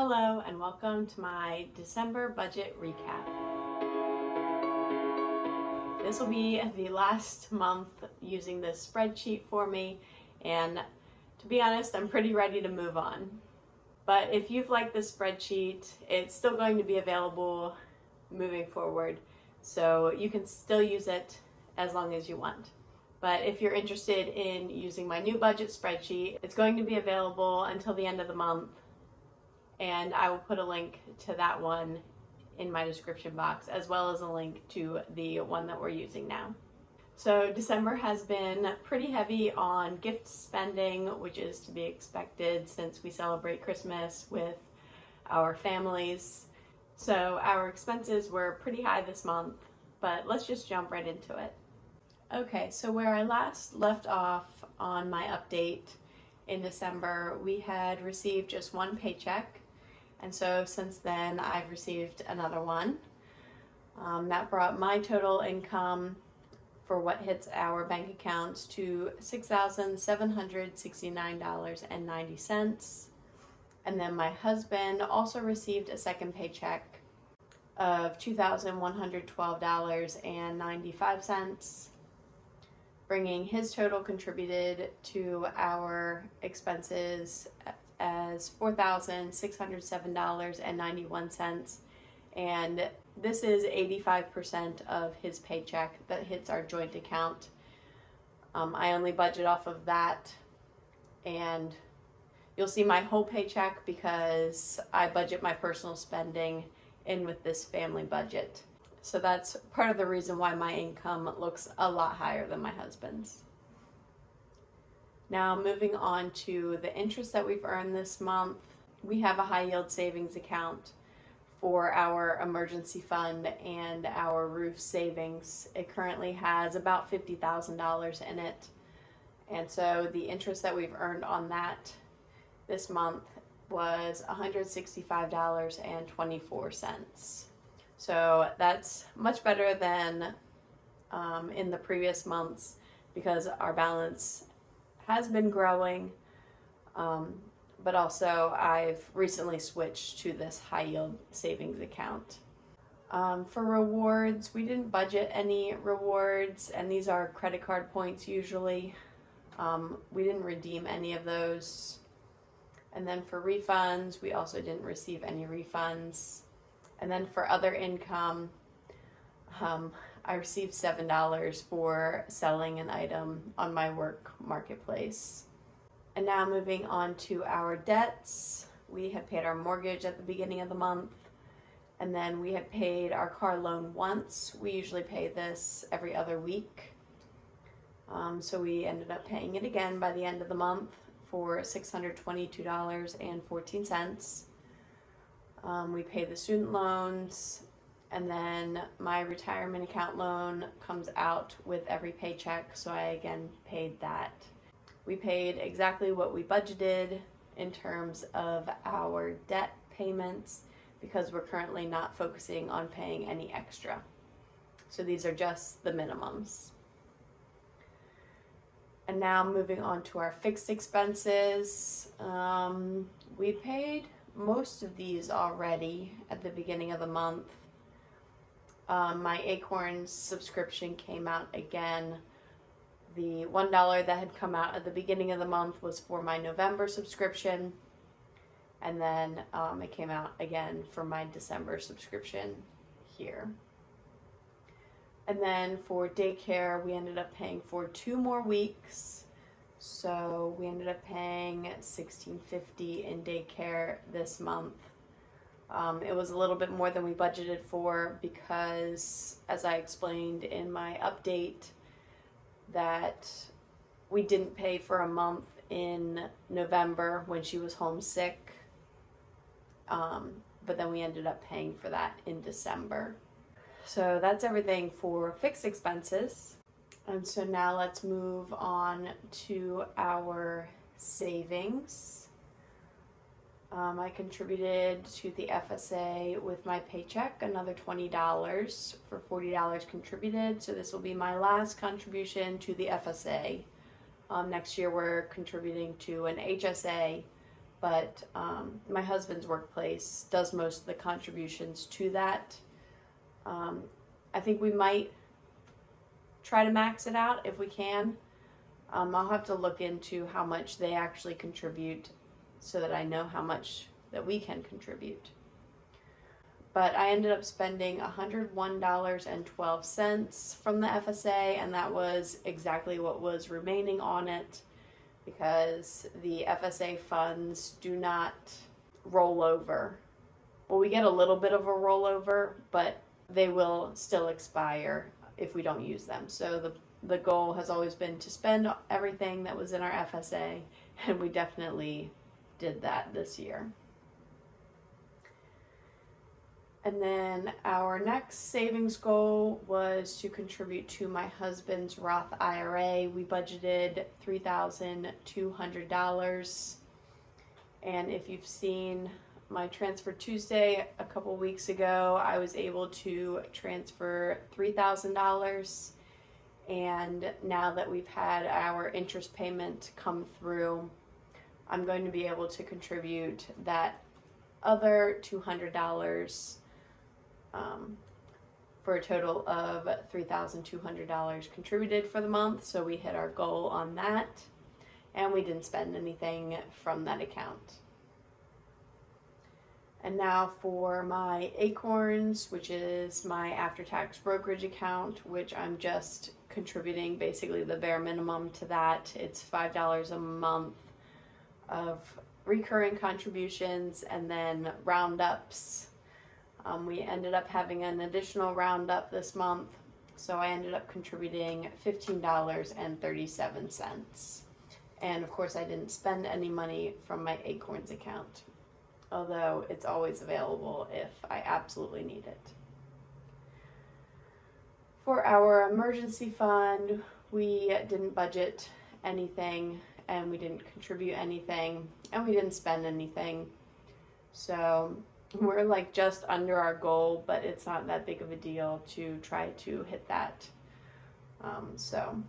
Hello and welcome to my December budget recap. This will be the last month using this spreadsheet for me, and to be honest, I'm pretty ready to move on. But if you've liked this spreadsheet, it's still going to be available moving forward, so you can still use it as long as you want. But if you're interested in using my new budget spreadsheet, it's going to be available until the end of the month, and I will put a link to that one in my description box, as well as a link to the one that we're using now. So December has been pretty heavy on gift spending, which is to be expected since we celebrate Christmas with our families. So our expenses were pretty high this month, but let's just jump right into it. Okay, so where I last left off on my update in December, we had received just one paycheck. And so since then, I've received another one. That brought my total income for what hits our bank accounts to $6,769.90. And then my husband also received a second paycheck of $2,112.95, bringing his total contributed to our expenses as $4,607.91, and this is 85% of his paycheck that hits our joint account. I only budget off of that, and you'll see my whole paycheck because I budget my personal spending in with this family budget. So that's part of the reason why my income looks a lot higher than my husband's. Now moving on to the interest that we've earned this month, we have a high yield savings account for our emergency fund and our roof savings. It currently has about $50,000 in it. And so the interest that we've earned on that this month was $165.24. So that's much better than in the previous months because our balance has been growing, but also I've recently switched to this high yield savings account. For rewards, we didn't budget any rewards, and these are credit card points usually. We didn't redeem any of those. And then for refunds, we also didn't receive any refunds. And then for other income, I received $7 for selling an item on my work marketplace. And now moving on to our debts. We had paid our mortgage at the beginning of the month, and then we had paid our car loan once. We usually pay this every other week. So we ended up paying it again by the end of the month for $622.14. We pay the student loans, and then my retirement account loan comes out with every paycheck, so I again paid that. We paid exactly what we budgeted in terms of our debt payments because we're currently not focusing on paying any extra. So these are just the minimums. And now moving on to our fixed expenses. We paid most of these already at the beginning of the month. My Acorns subscription came out again. The $1 that had come out at the beginning of the month was for my November subscription, and then it came out again for my December subscription here. And then for daycare, we ended up paying for 2 more weeks. So we ended up paying $16.50 in daycare this month. It was a little bit more than we budgeted for because, as I explained in my update, that we didn't pay for a month in November when she was homesick, but then we ended up paying for that in December. So that's everything for fixed expenses. And so now let's move on to our savings. I contributed to the FSA with my paycheck, another $20 for $40 contributed. So this will be my last contribution to the FSA. Next year we're contributing to an HSA but my husband's workplace does most of the contributions to that. I think we might try to max it out if we can. I'll have to look into how much they actually contribute so that I know how much that we can contribute. But I ended up spending $101.12 from the FSA, and that was exactly what was remaining on it, because the FSA funds do not roll over. Well, we get a little bit of a rollover, but they will still expire if we don't use them. So the goal has always been to spend everything that was in our FSA, and we definitely did that this year. And then our next savings goal was to contribute to my husband's Roth IRA. We budgeted $3,200. And if you've seen my Transfer Tuesday a couple weeks ago, I was able to transfer $3,000. And now that we've had our interest payment come through, I'm going to be able to contribute that other $200 for a total of $3,200 contributed for the month. So we hit our goal on that, and we didn't spend anything from that account. And now for my Acorns, which is my after-tax brokerage account, which I'm just contributing basically the bare minimum to that. It's $5 a month of recurring contributions and then roundups. We ended up having an additional roundup this month, so I ended up contributing $15.37. And of course, I didn't spend any money from my Acorns account, although it's always available if I absolutely need it. For our emergency fund, we didn't budget anything, and we didn't contribute anything, and we didn't spend anything. So we're like just under our goal, but it's not that big of a deal to try to hit that. So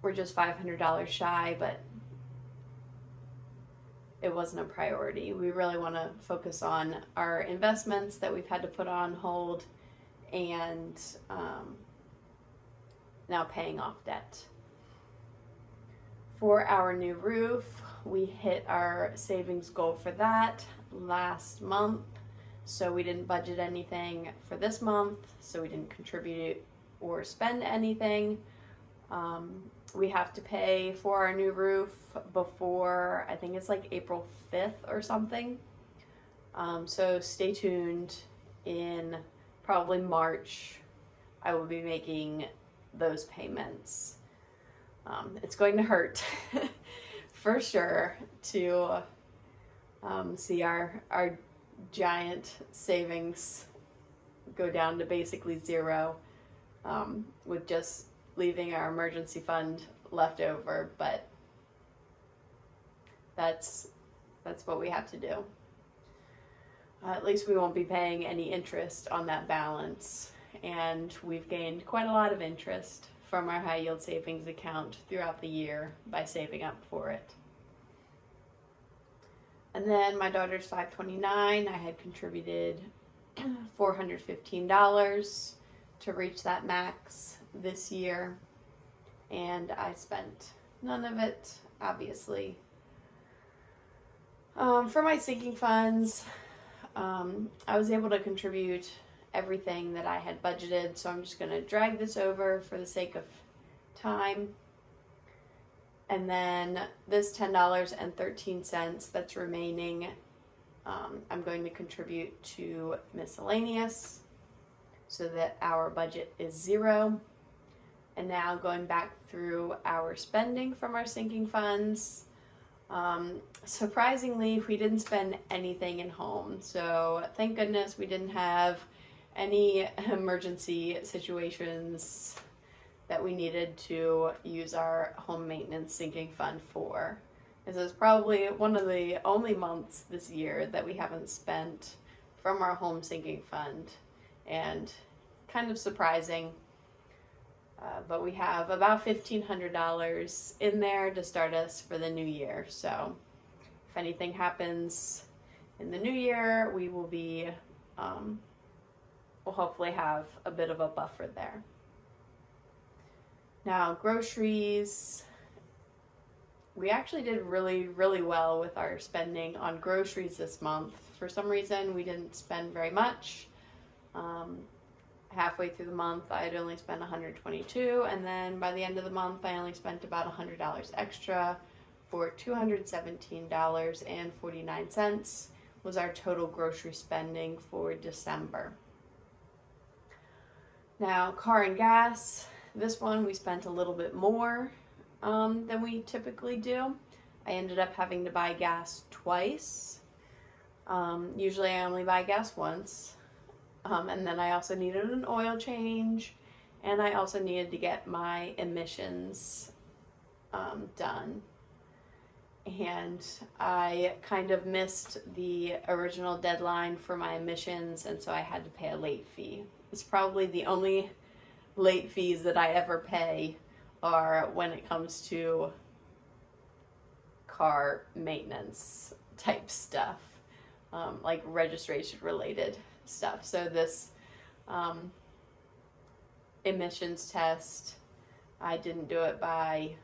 we're just $500 shy, but it wasn't a priority. We really want to focus on our investments that we've had to put on hold, and now paying off debt. For our new roof, we hit our savings goal for that last month, so we didn't budget anything for this month, so we didn't contribute or spend anything. We have to pay for our new roof before, I think it's like April 5th or something. So stay tuned. In probably March, I will be making those payments. It's going to hurt for sure to see our giant savings go down to basically zero, with just leaving our emergency fund left over, but that's what we have to do. At least we won't be paying any interest on that balance, and we've gained quite a lot of interest from our high yield savings account throughout the year by saving up for it. And then my daughter's 529, I had contributed $415 to reach that max this year, and I spent none of it, obviously. For my sinking funds, I was able to contribute everything that I had budgeted, so I'm just going to drag this over for the sake of time. And then this $10.13 that's remaining, I'm going to contribute to miscellaneous so that our budget is zero. And now going back through our spending from our sinking funds, surprisingly, we didn't spend anything in home. So thank goodness we didn't have any emergency situations that we needed to use our home maintenance sinking fund for. This is probably one of the only months this year that we haven't spent from our home sinking fund, and kind of surprising. But we have about $1,500 in there to start us for the new year. So if if anything happens in the new year, we will be, we'll hopefully have a bit of a buffer there. Now, groceries, we actually did really, really well with our spending on groceries this month. For some reason, we didn't spend very much. Halfway through the month, I had only spent $122, and then by the end of the month, I only spent about $100 extra for $217.49 was our total grocery spending for December. Now, car and gas, this one we spent a little bit more than we typically do. I ended up having to buy gas twice. Usually I only buy gas once. And then I also needed an oil change, and I also needed to get my emissions done. And I kind of missed the original deadline for my emissions, and so I had to pay a late fee. It's probably the only late fees that I ever pay are when it comes to car maintenance type stuff, like registration related stuff. So this emissions test, I didn't do it by,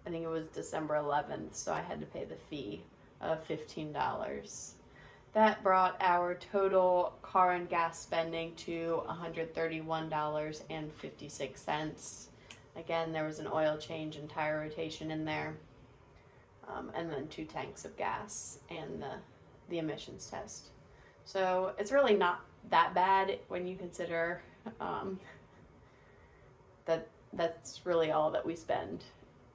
I think it was December 11th, so I had to pay the fee of $15. That brought our total car and gas spending to $131.56. Again, there was an oil change and tire rotation in there, and then 2 tanks of gas and the emissions test. So it's really not that bad when you consider that that's really all that we spend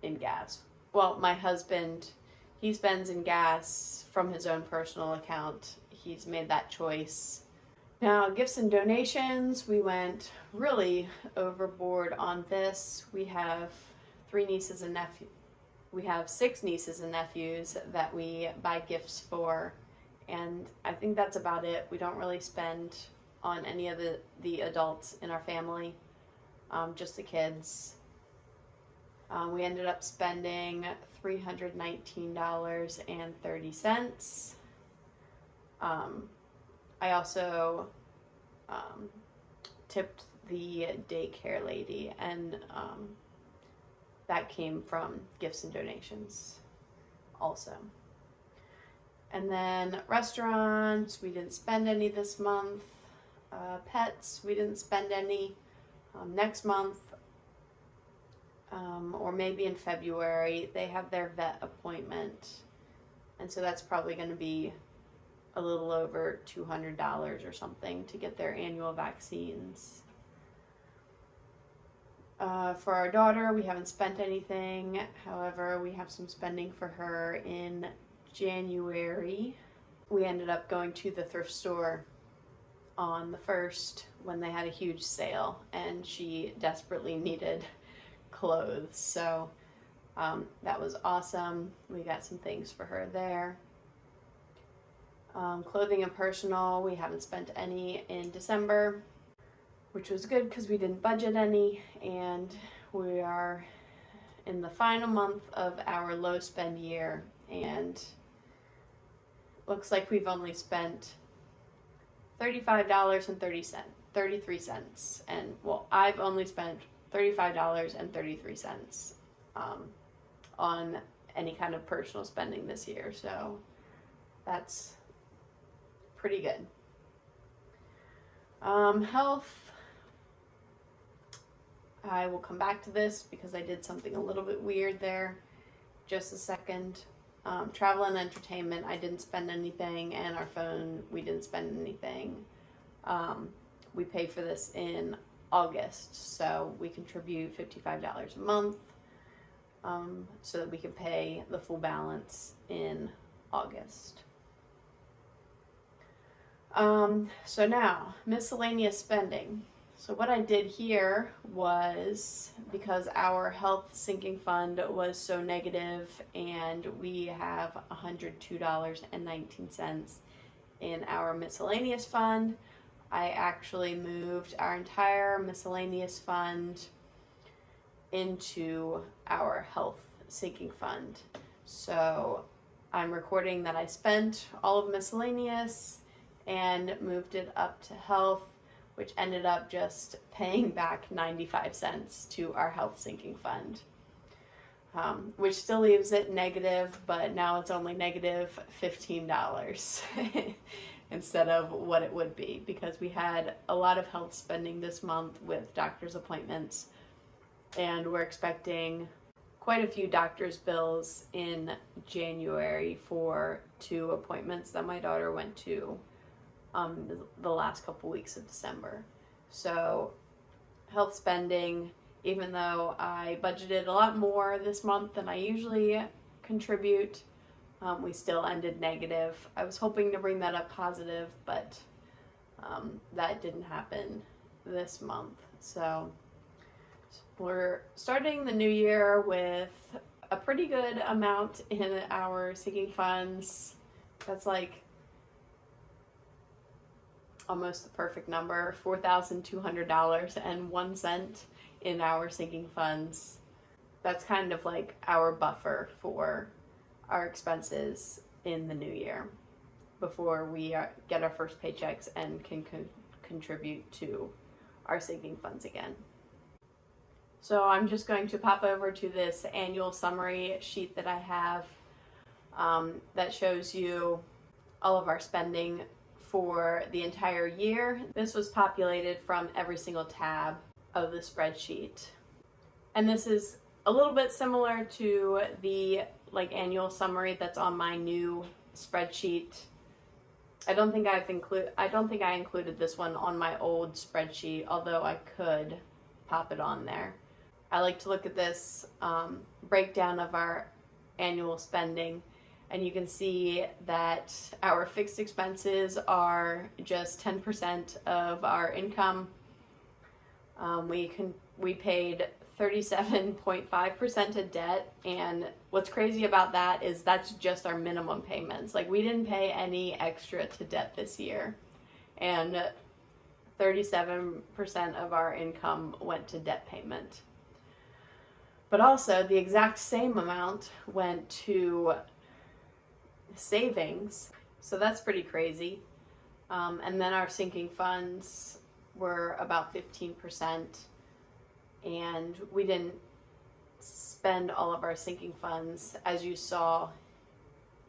in gas. Well, my husband, he spends in gas from his own personal account. He's made that choice. Now, gifts and donations, we went really overboard on this. We have 3 nieces and nephews. We have 6 nieces and nephews that we buy gifts for. And I think that's about it. We don't really spend on any of the adults in our family, just the kids. We ended up spending $319.30. I also tipped the daycare lady, and that came from gifts and donations also. And then restaurants, we didn't spend any this month. Pets, we didn't spend any. Next month, or maybe in February, they have their vet appointment. And so that's probably going to be a little over $200 or something to get their annual vaccines. For our daughter, we haven't spent anything. However, we have some spending for her in January. We ended up going to the thrift store on the 1st when they had a huge sale, and she desperately needed clothes. So that was awesome. We got some things for her there. Clothing and personal, we haven't spent any in December, which was good because we didn't budget any, and we are in the final month of our low spend year, and looks like we've only spent $35.33, and well, I've only spent $35.33 on any kind of personal spending this year, so that's pretty good. Health, I will come back to this because I did something a little bit weird there. Just a second. Travel and entertainment, I didn't spend anything, and our phone, we didn't spend anything. We paid for this in August, so we contribute $55 a month so that we can pay the full balance in August. So now, miscellaneous spending. So what I did here was, because our health sinking fund was so negative and we have $102.19 in our miscellaneous fund, I actually moved our entire miscellaneous fund into our health sinking fund. So I'm recording that I spent all of miscellaneous and moved it up to health, which ended up just paying back 95 cents to our health sinking fund, which still leaves it negative, but now it's only negative $15 instead of what it would be, because we had a lot of health spending this month with doctor's appointments, and we're expecting quite a few doctor's bills in January for 2 appointments that my daughter went to the last couple weeks of December. So health spending, even though I budgeted a lot more this month than I usually contribute, we still ended negative. I was hoping to bring that up positive, but that didn't happen this month. So we're starting the new year with a pretty good amount in our sinking funds. That's like almost the perfect number, $4,200.01 in our sinking funds. That's kind of like our buffer for our expenses in the new year before we get our first paychecks and can contribute to our sinking funds again. So I'm just going to pop over to this annual summary sheet that I have that shows you all of our spending for the entire year. This was populated from every single tab of the spreadsheet. And this is a little bit similar to the annual summary that's on my new spreadsheet. I don't think I included this one on my old spreadsheet, although I could pop it on there. I like to look at this breakdown of our annual spending, and you can see that our fixed expenses are just 10% of our income. We paid 37.5% of debt, and what's crazy about that is that's just our minimum payments. Like, we didn't pay any extra to debt this year, and 37% of our income went to debt payment. But also, the exact same amount went to savings, so that's pretty crazy. And then our sinking funds were about 15%, and we didn't spend all of our sinking funds, as you saw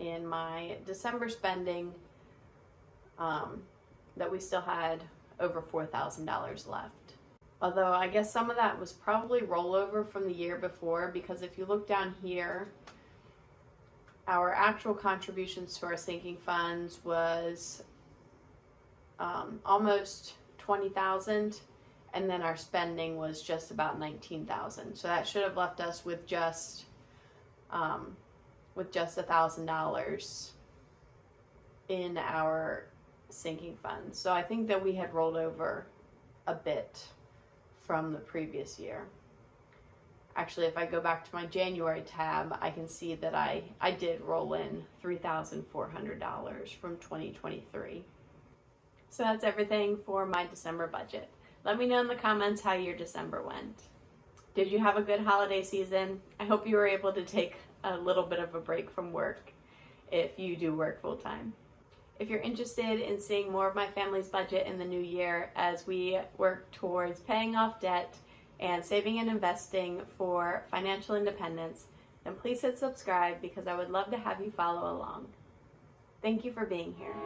in my December spending, that we still had over $4,000 left. Although I guess some of that was probably rollover from the year before, because if you look down here, our actual contributions to our sinking funds was almost $20,000, and then our spending was just about $19,000. So that should have left us with just $1,000 in our sinking funds. So I think that we had rolled over a bit from the previous year. Actually, if I go back to my January tab, I can see that I did roll in $3,400 from 2023. So that's everything for my December budget. Let me know in the comments how your December went. Did you have a good holiday season? I hope you were able to take a little bit of a break from work if you do work full time. If you're interested in seeing more of my family's budget in the new year as we work towards paying off debt and saving and investing for financial independence, then please hit subscribe, because I would love to have you follow along. Thank you for being here.